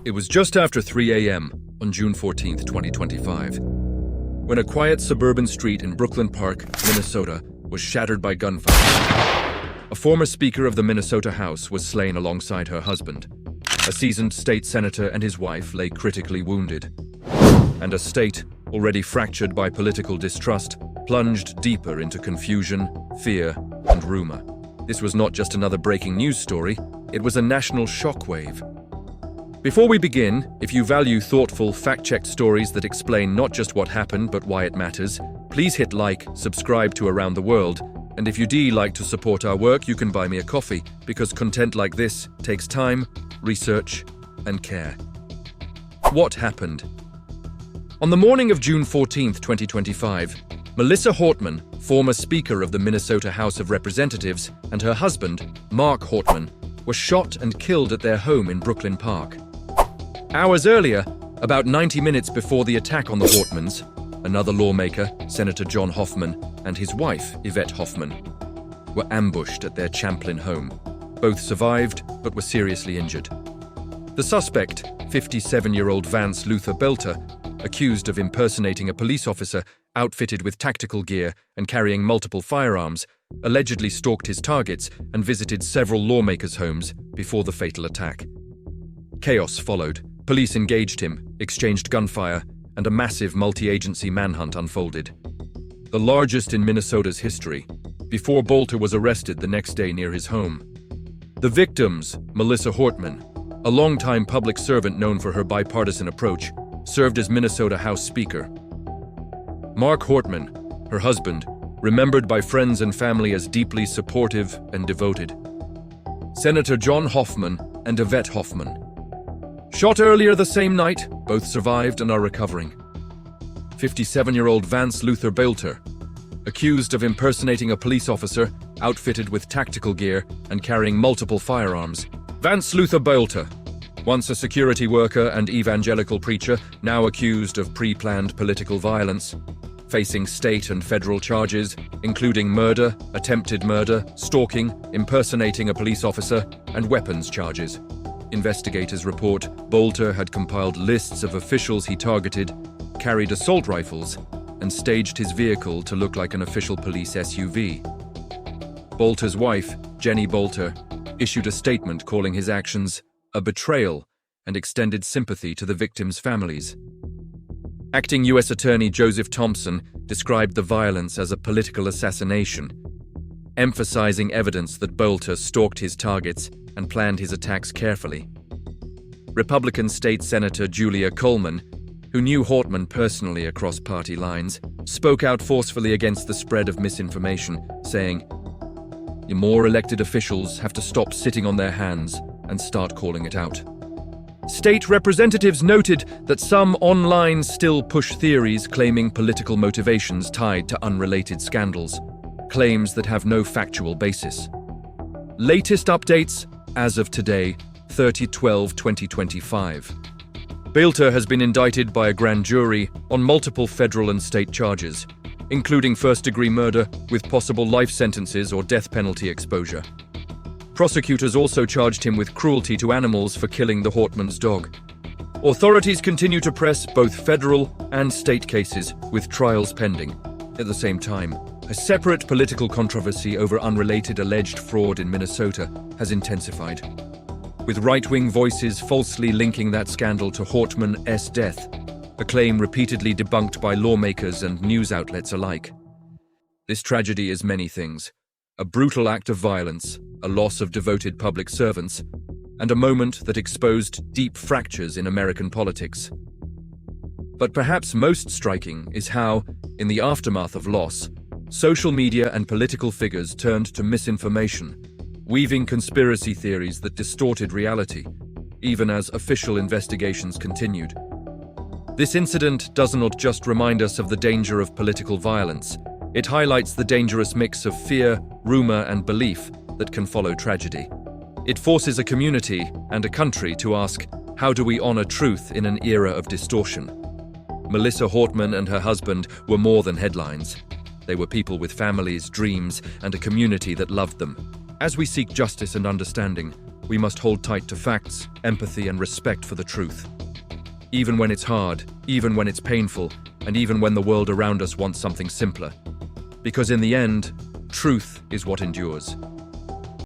It was just after 3 a.m. on June 14, 2025, when a quiet suburban street in Brooklyn Park, Minnesota, was shattered by gunfire. A former Speaker of the Minnesota House was slain alongside her husband. A seasoned state senator and his wife lay critically wounded. And a state, already fractured by political distrust, plunged deeper into confusion, fear, and rumor. This was not just another breaking news story, it was a national shockwave. Before we begin, if you value thoughtful, fact-checked stories that explain not just what happened but why it matters, please hit like, subscribe to Around the World, and if you'd like to support our work, you can buy me a coffee, because content like this takes time, research, and care. What happened? On the morning of June 14, 2025, Melissa Hortman, former Speaker of the Minnesota House of Representatives, and her husband, Mark Hortman, were shot and killed at their home in Brooklyn Park. Hours earlier, about 90 minutes before the attack on the Hortmans, another lawmaker, Senator John Hoffman, and his wife, Yvette Hoffman, were ambushed at their Champlin home. Both survived, but were seriously injured. The suspect, 57-year-old Vance Luther Boelter, accused of impersonating a police officer outfitted with tactical gear and carrying multiple firearms, allegedly stalked his targets and visited several lawmakers' homes before the fatal attack. Chaos followed. Police engaged him, exchanged gunfire, and a massive multi-agency manhunt unfolded. The largest in Minnesota's history, before Boelter was arrested the next day near his home. The victims, Melissa Hortman, a longtime public servant known for her bipartisan approach, served as Minnesota House Speaker. Mark Hortman, her husband, remembered by friends and family as deeply supportive and devoted. Senator John Hoffman and Yvette Hoffman. Shot earlier the same night, both survived and are recovering. 57-year-old Vance Luther Boelter, accused of impersonating a police officer outfitted with tactical gear and carrying multiple firearms. Vance Luther Boelter, once a security worker and evangelical preacher, now accused of pre-planned political violence, facing state and federal charges, including murder, attempted murder, stalking, impersonating a police officer, and weapons charges. Investigators report Boelter had compiled lists of officials he targeted, carried assault rifles, and staged his vehicle to look like an official police SUV. Boelter's wife, Jenny Boelter, issued a statement calling his actions a betrayal and extended sympathy to the victims' families. Acting U.S. Attorney Joseph Thompson described the violence as a political assassination, emphasizing evidence that Boelter stalked his targets and planned his attacks carefully. Republican State Senator Julia Coleman, who knew Hortman personally across party lines, spoke out forcefully against the spread of misinformation, saying, "Your more elected officials have to stop sitting on their hands and start calling it out." State representatives noted that some online still push theories claiming political motivations tied to unrelated scandals, claims that have no factual basis. Latest updates as of today, 30/12/2025. Boelter has been indicted by a grand jury on multiple federal and state charges, including first-degree murder with possible life sentences or death penalty exposure. Prosecutors also charged him with cruelty to animals for killing the Hortman's dog. Authorities continue to press both federal and state cases, with trials pending. At the same time, a separate political controversy over unrelated alleged fraud in Minnesota has intensified, with right-wing voices falsely linking that scandal to Hortman's death, a claim repeatedly debunked by lawmakers and news outlets alike. This tragedy is many things: a brutal act of violence, a loss of devoted public servants, and a moment that exposed deep fractures in American politics. But perhaps most striking is how, in the aftermath of loss, social media and political figures turned to misinformation, weaving conspiracy theories that distorted reality, even as official investigations continued. This incident does not just remind us of the danger of political violence, it highlights the dangerous mix of fear, rumor, and belief that can follow tragedy. It forces a community and a country to ask, how do we honor truth in an era of distortion? Melissa Hortman and her husband were more than headlines. They were people with families, dreams, and a community that loved them. As we seek justice and understanding, we must hold tight to facts, empathy, and respect for the truth. Even when it's hard, even when it's painful, and even when the world around us wants something simpler. Because in the end, truth is what endures.